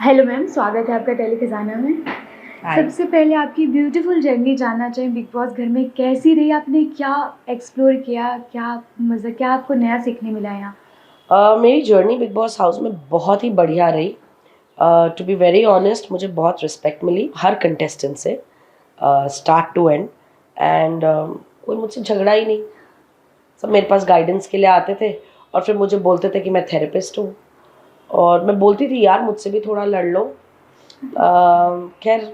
Hello ma'am, स्वागत है आपका टेली खजाना में। हाय। सबसे पहले आपकी ब्यूटीफुल जर्नी जानना चाहें बिग बॉस घर में कैसी रही? आपने क्या एक्सप्लोर किया, क्या मज़ा, क्या आपको नया सीखने मिला यहाँ? मेरी जर्नी बिग बॉस हाउस में बहुत ही बढ़िया रही। टू बी वेरी ऑनेस्ट, मुझे बहुत रिस्पेक्ट मिली हर कंटेस्टेंट से, स्टार्ट टू एंड। एंड कोई मुझसे झगड़ा ही नहीं। सब मेरे पास गाइडेंस के लिए आते थे और फिर मुझे बोलते थे कि मैं थेरेपिस्ट हूँ। और मैं बोलती थी यार मुझसे भी थोड़ा लड़ लो। खैर,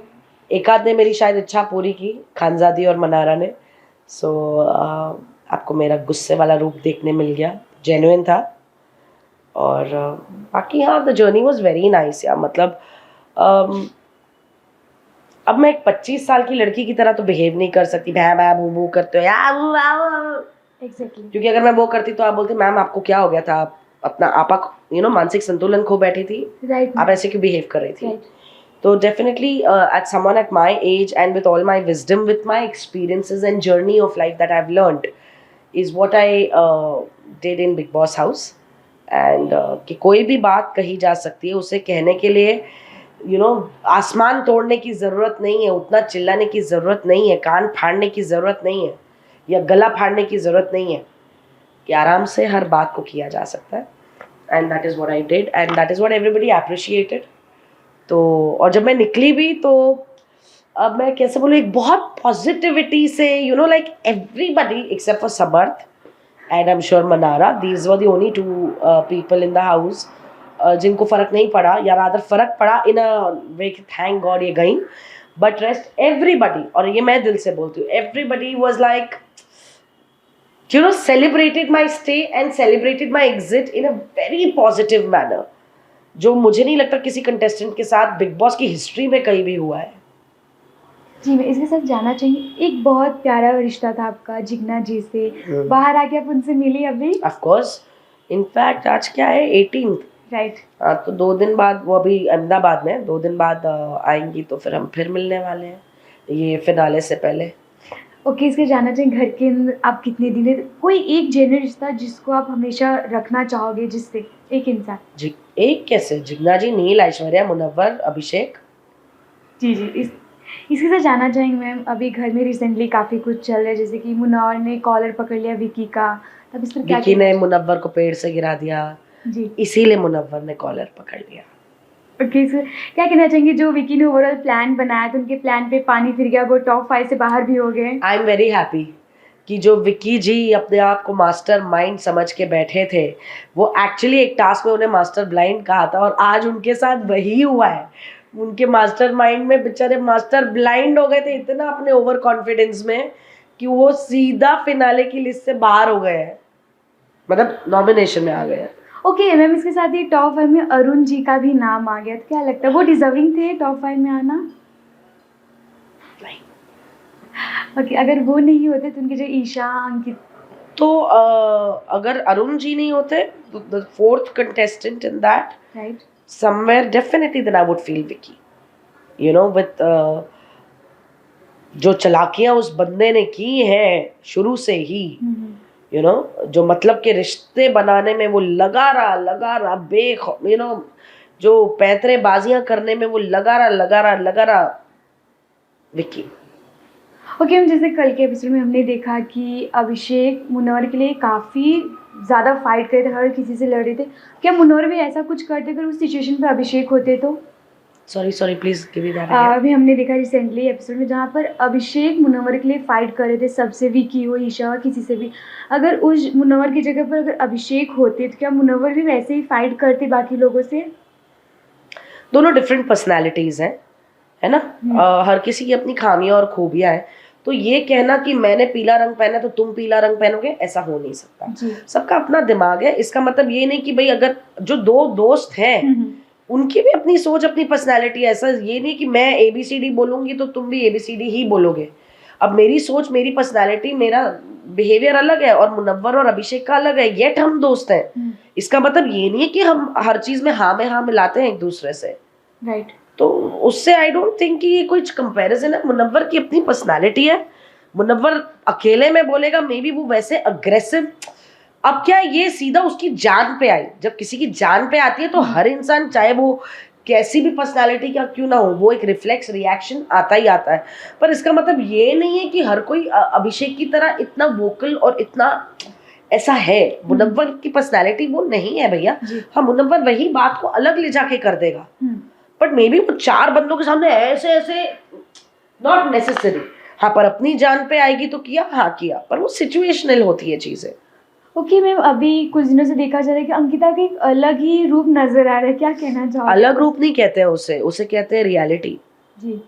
एक आध ने मेरी शायद इच्छा पूरी की, खानजादी और मनारा ने। सो आपको मेरा गुस्से वाला रूप देखने मिल गया, जेन्युइन था। और बाकी हाँ, the journey was very nice यार। मतलब अब मैं एक 25 साल की लड़की की तरह तो बिहेव नहीं कर सकती, भै भै बू बू करते हो यार एग्जैक्टली। क्योंकि अगर मैं वो करती तो आप बोलते मैम आपको क्या हो गया था, आप अपना आपा मानसिक संतुलन खो बैठी थी, राइट आप मैम। ऐसे क्यों बिहेव कर रही थी। राइट। तो definitely at someone at my age and with all my wisdom, with my experiences and journey of life that I have learned, is what I did in big boss house. And कि कोई भी बात कही जा सकती है, उसे कहने के लिए आसमान तोड़ने की ज़रूरत नहीं है, उतना चिल्लाने की ज़रूरत नहीं है, कान फाड़ने की ज़रूरत नहीं है, या गला फाड़ने की ज़रूरत नहीं है, कि आराम से हर बात को किया जा सकता है। And that is what I did and that is what everybody appreciated. तो और जब मैं निकली भी तो अब मैं कैसे बोलूँ, एक बहुत पॉजिटिविटी से, like everybody except for Samarth and I am sure Mannara, these were the only two people in the house जिनको फ़र्क नहीं पड़ा, या रादर फ़र्क पड़ा इन अ वे, थैंक गॉड ये गई। बट रेस्ट एवरीबडी, और ये मैं दिल से बोलती हूँ, everybody was like celebrated my stay and celebrated my exit in a very positive manner, जो मुझे नहीं लगता किसी कंटेस्टेंट के साथ बिग बॉस की हिस्ट्री में कहीं भी हुआ है। जी, मैं इसके साथ जानना चाहिए, एक बहुत प्यारा रिश्ता था आपका जिग्ना जी से, बाहर आके आप उनसे मिली अभी? ऑफ कोर्स, इनफैक्ट आज क्या है, 18th। राइट। हाँ, तो 2 दिन बाद, वो अभी अहमदाबाद में 2 दिन बाद आएंगी, तो फिर हम फिर मिलने वाले हैं ये फिनाले से पहले। ओके, इसके जानना चाहिए घर के अंदर आप कितने दिन है, कोई एक जेन्युइन रिश्ता जिसको आप हमेशा रखना चाहोगे, जिससे एक इंसान? जी, एक कैसे, जिग्ना जी, नील, ऐश्वर्या, मुनव्वर, अभिषेक। जी जी, इसके साथ जानना चाहेंगे मैम, अभी घर में रिसेंटली काफ़ी कुछ चल रहा है, जैसे कि मुनव्वर ने कॉलर पकड़ लिया विकी का, तब इस पर क्या विकी ने कहना मुनव्वर को पेड़ से गिरा दिया, जी। इसीलिए मुनव्वर ने कॉलर पकड़ लिया। ओके, सर क्या कहना चाहेंगे, जो विकी ने ओवरऑल प्लान बनाया था, उनके प्लान पे पानी फिर गया, वो टॉप 5 से बाहर भी हो गए? आई एम वेरी हैप्पी कि जो विक्की जी अपने आप को मास्टर माइंड समझ के बैठे थे, वो एक्चुअली एक टास्क में उन्हें मास्टर ब्लाइंड कहा था, और आज उनके साथ वही हुआ है। उनके मास्टर माइंड में बेचारे मास्टर ब्लाइंड हो गए थे इतना अपने ओवर कॉन्फिडेंस में, कि वो सीधा फिनाले की लिस्ट से बाहर हो गए हैं, मतलब नॉमिनेशन में आ गए हैं। ओके मैम, इसके साथ ही टॉप 5 में अरुण जी का भी नाम आ गया, तो क्या लगता है वो डिजर्विंग थे टॉप 5 में आना? नहीं। ओके, अगर वो नहीं होते तो उनकी जो ईशा, अंकित। तो अगर अरुण जी नहीं होते, the fourth contestant in that, right. somewhere definitely then I would feel Vicky, with जो चलाकियां उस बंदे ने की हैं शुरू से ही, जो मतलब के रिश्ते बनाने में वो लगा रहा जो पैतरे बाजियां करने में वो लगा रहा विक्की। ओके मैम, जैसे कल के एपिसोड में हमने देखा कि अभिषेक मुनव्वर के लिए काफ़ी ज़्यादा फाइट कर रहे थे, हर किसी से लड़ रहे थे, क्या मुनव्वर भी ऐसा कुछ करते अगर उस सिचुएशन पे अभिषेक होते तो? Sorry please give me that. अभी हमने देखा रिसेंटली एपिसोड में जहाँ पर अभिषेक मुनव्वर के लिए फाइट कर रहे थे, सबसे विकी हो, ईशा हो, किसी से भी, अगर उस मुनव्वर की जगह पर अगर अभिषेक होते तो क्या मुनव्वर भी वैसे ही फाइट करते बाकी लोगों से? दोनों डिफरेंट पर्सनैलिटीज हैं, है ना। हर किसी की अपनी खामियां और खूबियां हैं, तो ये कहना कि मैंने पीला रंग पहना तो तुम पीला रंग पहनोगे, ऐसा हो नहीं सकता। सबका अपना दिमाग है, इसका मतलब ये नहीं कि भाई अगर जो दो दोस्त हैं उनकी भी अपनी सोच, अपनी पर्सनैलिटी है, ऐसा ये नहीं कि मैं ABCD बोलूंगी तो तुम भी ABCD ही बोलोगे। अब मेरी सोच, मेरी पर्सनैलिटी, मेरा बिहेवियर अलग है, और मुनव्वर और अभिषेक का अलग है, येट हम दोस्त हैं। इसका मतलब ये नहीं है कि हम हर चीज में हाँ में हाँ मिलाते हैं एक दूसरे से। राइट। तो उससे आई डोंट थिंक कि ये कुछ कंपैरिजन है। मुनव्वर की अपनी पर्सनालिटी है, मुनव्वर अकेले में बोलेगा, मे बी वो वैसे अग्रेसिव, अब क्या ये सीधा उसकी जान पे आई, जब किसी की जान पे आती है तो हर इंसान, चाहे वो कैसी भी पर्सनालिटी का क्यों ना हो, वो एक रिफ्लेक्स रिएक्शन आता ही आता है। पर इसका मतलब ये नहीं है कि हर कोई अभिषेक की तरह इतना वोकल और इतना ऐसा है। मुनव्वर की पर्सनालिटी वो नहीं है भैया। जी। हाँ, मुनव्वर वही बात को अलग ले जाके कर देगा, हम्म, बट मे बी वो 4 बंदों के सामने ऐसे ऐसे नॉट नेसेसरी। हाँ, पर अपनी जान पे आएगी तो किया, हाँ किया, पर वो सिचुएशनल होती है चीजें। ओके मैम, अभी कुछ दिनों से देखा जा रहा है कि अंकिता का एक अलग ही रूप नजर आ रहा है, क्या कहना चाहोगे? अलग रूप नहीं कहते हैं उसे, उसे कहते हैं रियलिटी। जी।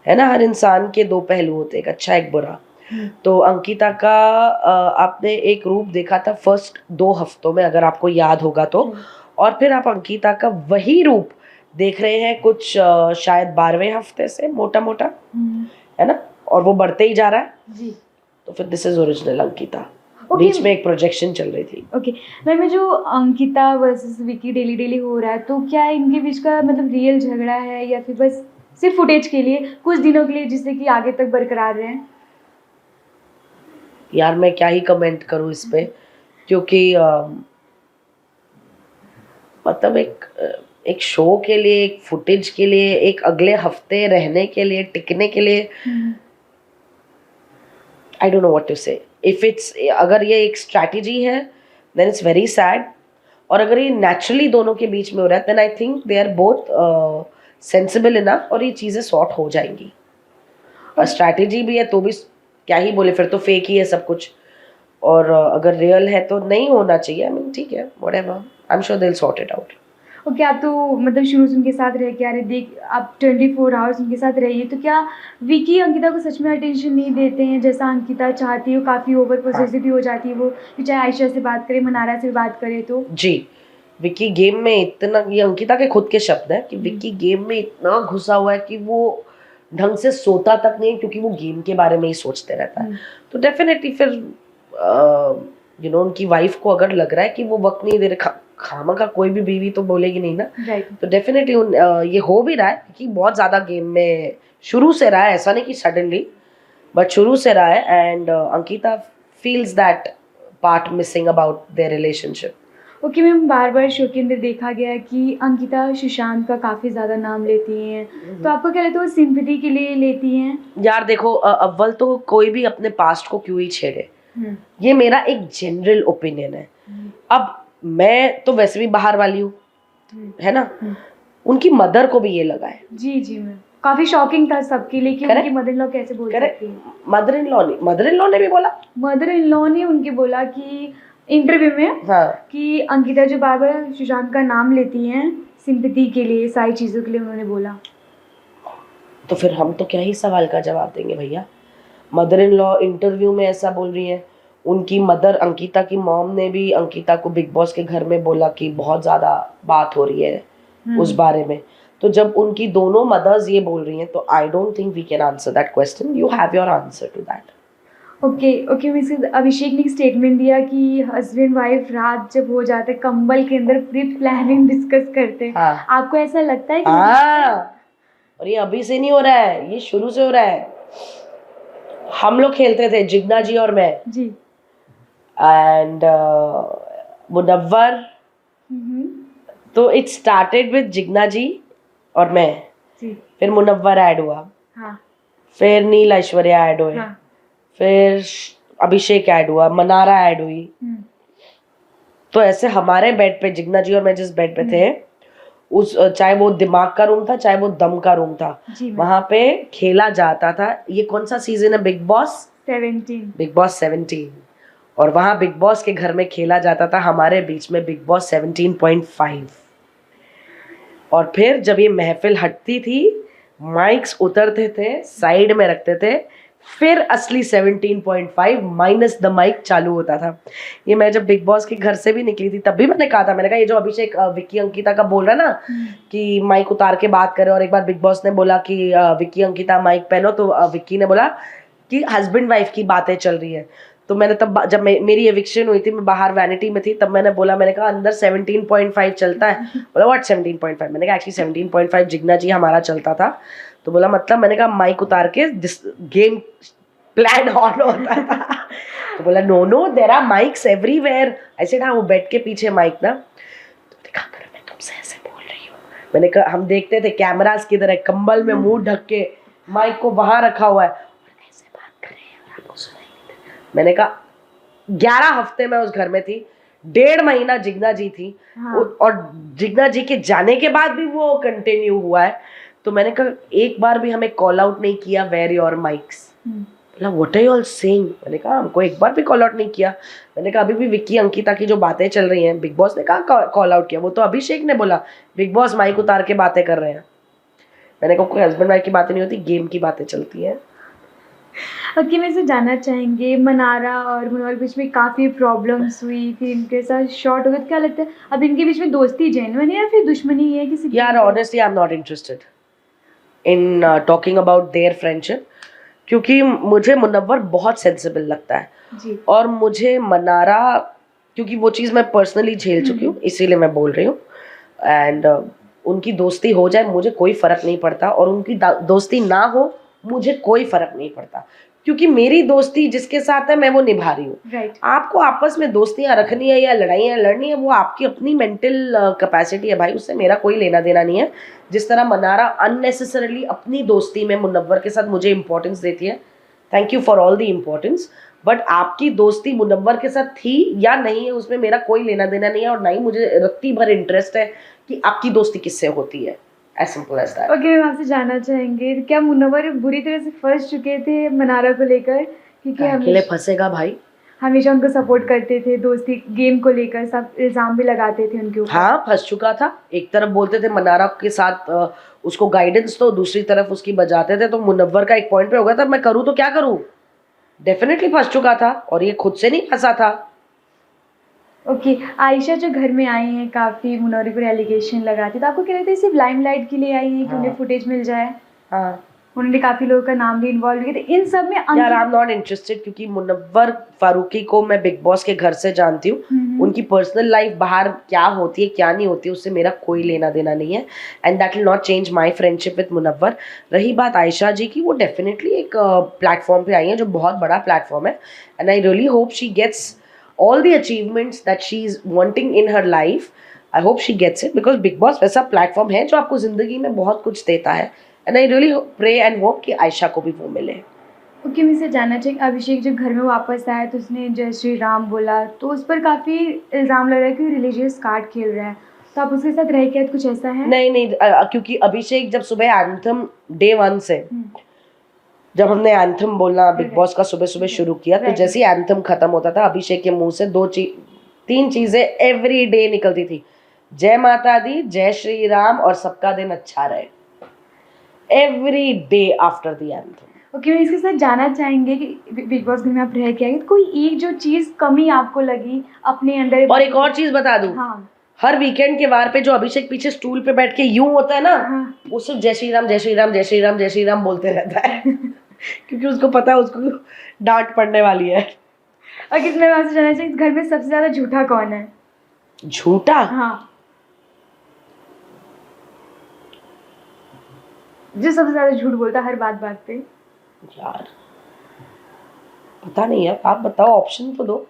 है ना, हर इंसान के 2 पहलू होते हैं, एक अच्छा एक बुरा। तो अंकिता का आपने एक रूप देखा था फर्स्ट 2 हफ्तों में, अगर आपको याद होगा तो, और फिर आप अंकिता का वही रूप देख रहे हैं कुछ शायद 12वें हफ्ते से मोटा मोटा, है ना, और वो बढ़ते ही जा रहा है। जी। तो फिर this is original Ankita. Okay. बीच में एक प्रोजेक्शन चल रही थी। ओके मैम, ये जो Ankita versus Vicky daily daily हो रहा है, तो क्या इनके बीच का मतलब रियल झगड़ा है या फिर बस सिर्फ फुटेज के लिए कुछ दिनों के लिए, जिससे कि आगे तक बरकरार रहे? यार मैं क्या ही कमेंट करूं इस पे, क्योंकि मतलब एक शो के लिए, एक फुटेज के लिए, एक अगले हफ्ते रहने के लिए, टिकने के लिए, I don't know what to say. If it's, अगर ये एक स्ट्रैटेजी है देन इट्स वेरी सैड, और अगर ये नेचुरली दोनों के बीच में हो रहा है then I think they are both sensible enough, और ये चीज़ें सॉर्ट हो जाएंगी। और स्ट्रैटेजी भी है तो भी क्या ही बोले, फिर तो फेक ही है सब कुछ। और अगर रियल है तो नहीं होना चाहिए। आई मीन ठीक है, whatever, I am sure they will sort it out. Okay, आप तो मतलब शुरू से उनके साथ रह के आ रहे, देख आप 24 आवर्स उनके साथ रहिए, तो क्या विकी अंकिता को सच में अटेंशन नहीं देते हैं जैसा अंकिता चाहती है? वो काफ़ी ओवर पोसेसिव भी हो जाती है वो, कि चाहे आयशा से बात करे, मनारा से बात करे तो। जी, विकी गेम में इतना, ये अंकिता के खुद के शब्द हैं कि विकी गेम में इतना घुसा हुआ है कि वो ढंग से सोता तक नहीं, क्योंकि वो गेम के बारे में ही सोचते रहता है। तो डेफिनेटली फिर यू नो उनकी वाइफ को अगर लग रहा है कि वो वक्त नहीं दे रहे, खामा का कोई भी बीवी तो बोलेगी नहीं ना। राइट। तो डेफिनेटली ये हो भी रहा है कि बहुत ज़्यादा गेम में शुरू से रहा है, ऐसा नहीं कि सडनली, बट शुरू से रहा है। And Ankita feels that part missing about their relationship. Okay ma'am, bar bar show के अंदर देखा गया है कि अंकिता सुशांत का काफ़ी ज़्यादा नाम लेती हैं, तो आपको क्या लगता है वो सिंपैथी के लिए लेती हैं? यार देखो, अव्वल तो कोई भी अपने पास्ट को क्यों ही छेड़े, ये मेरा एक जनरल ओपिनियन है। अब मैं तो वैसे भी बाहर वाली हूँ, है ना, उनकी मदर को भी ये लगा है। जी जी मैम, काफ़ी शॉकिंग था सबके लिए कि उनकी मदर इन लॉ कैसे बोल सकती है। मदर इन लॉ ने भी बोला, मदर इन लॉ ने उनके बोला कि इंटरव्यू में, हाँ, कि अंकिता जो बार बार सुशांत का नाम लेती हैं सिंपैथी के लिए, सारी चीज़ों के लिए उन्होंने बोला। तो फिर हम तो क्या ही सवाल का जवाब देंगे भैया। मदर इन लॉ इंटरव्यू में ऐसा बोल रही है, उनकी मदर अंकिता की मॉम ने भी अंकिता को बिग बॉस के घर में बोला कि बहुत ज़्यादा बात हो रही है उस बारे में। तो जब उनकी दोनों मदर्स ये बोल रही हैं तो I don't think we can answer that question. You have your answer to that. Okay miss, Abhishek ने स्टेटमेंट दिया कि हस्बैंड वाइफ रात जब हो जाते कंबल के अंदर प्री प्लानिंग डिस्कस करते। हाँ। आपको ऐसा लगता है कि और ये अभी से नहीं हो रहा है, ये शुरू से हो रहा है। हम लोग खेलते थे, जिग्ना जी और मैं जी, एंड मुनव्वर, तो इट स्टार्टेड विद जिग्ना जी और मैं जी, फिर मुनव्वर ऐड हुआ, हाँ, फिर नील ऐश्वर्या ऐड हुए, हाँ, फिर अभिषेक ऐड हुआ, मनारा ऐड हुई। तो ऐसे हमारे बेड पे, जिग्ना जी और मैं जिस बेड पे थे, उस चाहे वो दिमाग का रूम था चाहे वो दम का रूम था, वहां पे खेला जाता था। ये कौन सा सीजन है? Big boss 17। और वहां बिग बॉस के घर में खेला जाता था हमारे बीच में बिग बॉस 17.5। और फिर जब ये महफिल हटती थी, माइक्स उतरते थे, साइड में रखते थे, फिर असली 17.5 माइनस द माइक चालू होता था। ये मैं जब बिग बॉस के घर से भी निकली थी तब भी मैंने कहा था, मैंने कहा ये जो अभिषेक विक्की अंकिता का बोल रहा है ना कि माइक उतार के बात करे, और एक बार बिग बॉस ने बोला कि विक्की अंकिता माइक पहनो, तो विक्की ने बोला कि हस्बैंड वाइफ की बातें चल रही है। तो मैंने तब, जब मेरी एविक्शन हुई थी, मैं बाहर वैनिटी में थी, तब मैंने बोला, मैंने कहा अंदर 17.5 चलता है। बोला व्हाट 17.5? मैंने कहा एक्चुअली 17.5 जिग्ना जी हमारा चलता था। तो बोला मतलब? मैंने कहा माइक उतार के गेम प्लान ऑन होता था। तो बोला no there are mics everywhere. I said हाँ, वो बेड के पीछे माइक ना। तो देखा कर मैं तुमसे ऐसे बोल रही हूँ, मैंने कहा हम देखते थे कैमरास की तरह कंबल में मुंह ढक के माइक को वहां रखा हुआ है और ऐसे बात कर रहे हैं आपको सुनाई नहीं देता। मैंने कहा 11 हफ्ते में उस घर में थी, 1.5 महीना जिग्ना जी थी। हाँ। और जिग्ना जी के जाने के बाद भी वो कंटिन्यू हुआ है। तो मैंने कहा एक बार भी हमें कॉल आउट नहीं किया where your mics. What are you all saying? मैंने कहा हमको एक बार भी कॉल आउट नहीं किया। मैंने कहा अभी भी विक्की अंकिता की जो बातें चल रही हैं बिग बॉस ने कहा कॉल आउट किया, वो तो अभिषेक ने बोला बिग बॉस माइक उतार के बातें कर रहे हैं। मैंने कहा कोई हस्बैंड वाइफ की बातें नहीं होती, गेम की बातें चलती हैं। ओके, मैं इसे जानना चाहेंगे, मनारा और मुनव्वर के बीच में काफ़ी प्रॉब्लम्स हुई, फिर इनके साथ शॉर्ट हो गया, तो क्या लगता है अब इनके बीच में दोस्ती जेन्युइन है या फिर दुश्मनी है किसी की? यार honestly I am not interested in talking about their friendship, क्योंकि मुझे मुनव्वर बहुत सेंसिबल लगता है जी। और मुझे मनारा, क्योंकि वो चीज़ मैं पर्सनली झेल चुकी हूँ इसीलिए मैं बोल रही हूँ। एंड उनकी दोस्ती हो जाए मुझे कोई फ़र्क नहीं पड़ता, और उनकी दोस्ती ना हो मुझे कोई फ़र्क नहीं पड़ता, क्योंकि मेरी दोस्ती जिसके साथ है मैं वो निभा रही हूँ। राइट। आपको आपस में दोस्तियाँ रखनी है या लड़ाइयाँ लड़नी है वो आपकी अपनी मेंटल कैपेसिटी है भाई, उससे मेरा कोई लेना देना नहीं है। जिस तरह मनारा अननेसेसरली अपनी दोस्ती में मुनव्वर के साथ मुझे इंपॉर्टेंस देती है, thank you for all the importance, but आपकी दोस्ती मुनव्वर के साथ थी या नहीं है उसमें मेरा कोई लेना देना नहीं है, और ना ही मुझे रत्ती भर इंटरेस्ट है कि आपकी दोस्ती किससे होती है। As simple as that. Okay, मैं आपसे जानना चाहेंगे, क्या मुनव्वर बुरी तरह से फंस चुके थे मनारा को लेकर? क्योंकि अकेले फंसेगा भाई। हमेशा उनको सपोर्ट करते थे, दोस्ती गेम को लेकर सब इल्ज़ाम भी लगाते थे उनके ऊपर। हाँ फंस चुका था। एक तरफ बोलते थे मनारा के साथ उसको गाइडेंस तो, दूसरी तरफ उसकी बजाते थे। तो मुनव्वर का एक पॉइंट पे हो गया था मैं करूँ तो क्या करूँ। डेफिनेटली फंस चुका था, और ये खुद से नहीं फंसा था। ओके, आयशा जो घर में आई हैं काफ़ी मुनव्वर पर एलिगेशन लगाती, तो आपको क्या लगता है सिर्फ लाइमलाइट के लिए आई हैं कि हाँ। उन्हें फुटेज मिल जाए? हाँ उन्होंने काफ़ी लोगों का नाम भी इन्वॉल्व किया, तो इन सब में यार आई एम नॉट इंटरेस्टेड, क्योंकि मुनव्वर फारूकी को मैं बिग बॉस के घर से जानती हूँ। उनकी पर्सनल लाइफ बाहर क्या होती है क्या नहीं होती है उससे मेरा कोई लेना देना नहीं है, and that will not change my friendship with Munawar. रही बात आयशा जी की, वो डेफिनेटली एक प्लेटफॉर्म पे आई है जो बहुत बड़ा प्लेटफॉर्म है, and I really hope she gets all the achievements that she is wanting in her life. I hope she gets it, because Big Boss वैसा प्लेटफॉर्म है जो आपको ज़िंदगी में बहुत कुछ देता है, and I really pray and hope कि आयशा को भी वो मिले। ओके, मैं इसे जानना चाहिए, अभिषेक जब घर में वापस आया तो उसने जय श्री राम बोला, तो उस पर काफ़ी इल्ज़ाम लग रहा है कि रिलीजियस कार्ड खेल रहा है, तो आप उसके साथ रह के कुछ ऐसा है? नहीं क्योंकि अभिषेक जब सुबह एंथम डे 1 से जब हमने एंथम बोलना बिग बॉस का सुबह सुबह शुरू किया, तो जैसे ही एंथम खत्म होता था अभिषेक के मुंह से 3 चीजें एवरी डे निकलती थी, जय माता दी, जय श्री राम और सबका दिन अच्छा रहे, every day after the anthem. Okay, मैं इसके साथ जानना चाहेंगे कि बिग बॉस घर में आप रह के आए, कोई एक जो चीज़ कमी आपको लगी अपने अंदर? और एक और चीज बता दूं, हाँ। हर वीकेंड के वार पे जो अभिषेक पीछे स्टूल पे बैठ के यूं होता है ना, हाँ। वो सिर्फ जय श्री राम जय श्री राम जय श्री राम जय श्री राम बोलते रहता है क्योंकि उसको पता है उसको डांट पड़ने वाली है। ओके, मैं आपसे जानना चाहिए घर में सबसे ज़्यादा झूठा कौन है? झूठा? हाँ, जो सबसे ज़्यादा झूठ बोलता है हर बात बात पे। यार पता नहीं है, आप बताओ, ऑप्शन तो दो।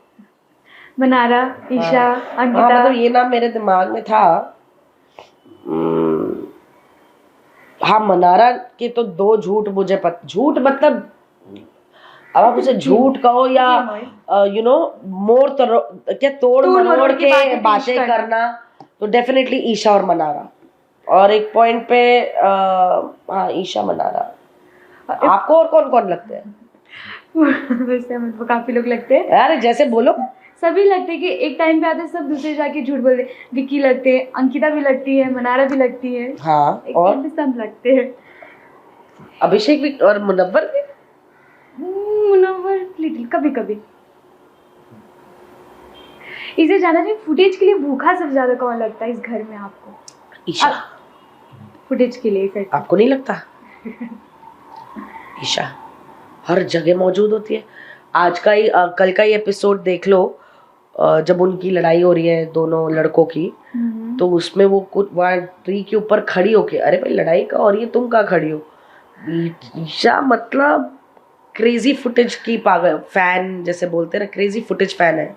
मनारा, ईशा, अंकिता। हाँ मतलब ये नाम मेरे दिमाग में था। हाँ मनारा के तो 2 झूठ मुझे झूठ मतलब अब आप उसे झूठ कहो या यू नो क्या तोड़ मरोड़ के बातें करना, तो डेफिनेटली ईशा और मनारा। और एक पॉइंट पे हाँ ईशा मनारा। आपको और कौन कौन लगते हैं? वैसे मुझको काफ़ी लोग लगते हैं यार जैसे बोलो। सभी लगते हैं कि एक टाइम पे आते हैं सब दूसरे जाके झूठ बोलते हैं। विक्की लगते हैं, अंकिता भी लगती है, मनारा भी लगती है। हाँ एक और टाइम पे सब लगते हैं। अभिषेक भी और मुनव्वर भी। मुनव्वर लिटिल कभी कभी। इसे जाना चाहिए, फुटेज के लिए भूखा सबसे ज्यादा कौन लगता है इस घर में आपको? ईशा। फुटेज के लिए करते। आपको नहीं लगता? ईशा हर जगह मौजूद होती है। आज का ही कल का ही एपिसोड देख लो, जब उनकी लड़ाई हो रही है दोनों लड़कों की, तो उसमें वो कुछ वहाँ ट्री के ऊपर खड़ी होके, अरे भाई लड़ाई का और ये तुम कहाँ खड़ी हो? ईशा मतलब क्रेजी फुटेज की पागल फैन, जैसे बोलते हैं ना, क्रेजी फुटेज फैन है।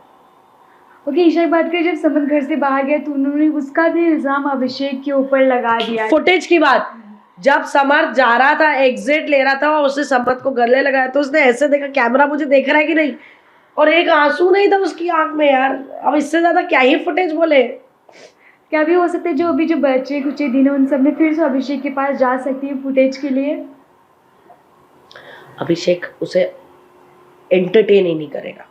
ओके, ईशा की बात करें, जब समन घर से बाहर गया तो उन्होंने उसका भी इल्ज़ाम अभिषेक के ऊपर लगा दिया। फुटेज की बात, जब समर्थ जा रहा था, एग्जिट ले रहा था और उसने समर्थ को गले लगाया तो उसने ऐसे देखा कैमरा मुझे देख रहा है कि नहीं, और एक आंसू नहीं था उसकी आंख में यार। अब इससे ज्यादा क्या ही फुटेज बोले। क्या भी हो सकता है जो अभी जो बचे कुछ दिन हैं उन सब में फिर से अभिषेक के पास जा सकती है फुटेज के लिए? अभिषेक उसे एंटरटेन ही नहीं करेगा,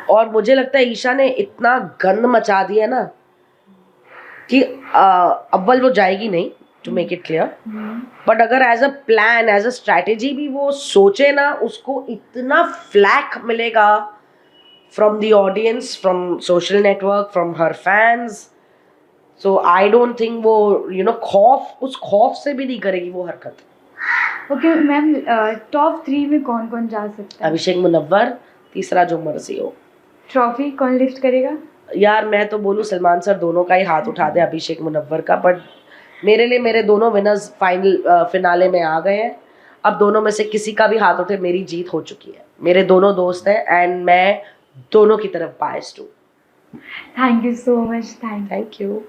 और मुझे लगता है ईशा ने इतना गंद मचा दिया ना कि अव्वल वो जाएगी नहीं, to make it clear, but अगर as a plan as a strategy भी वो सोचे ना, उसको इतना फ्लैक मिलेगा from the audience, from social network, from her fans. So I don't think वो उस खौफ से भी नहीं करेगी वो हरकत। ओके मैम, टॉप 3 में कौन कौन जा सकता है? अभिषेक मुनव्वर, तीसरा जो मर्जी हो। ट्रॉफी कौन लिफ्ट करेगा? यार मैं तो बोलूँ सलमान सर दोनों का ही हाथ उठा दे, अभिषेक मुनव्वर का, बट मेरे लिए मेरे दोनों विनर्स फिनाले में आ गए हैं। अब दोनों में से किसी का भी हाथ उठे, मेरी जीत हो चुकी है। मेरे दोनों दोस्त हैं एंड मैं दोनों की तरफ बायस्ड हूँ। Thank you so much, thank you. Thank you.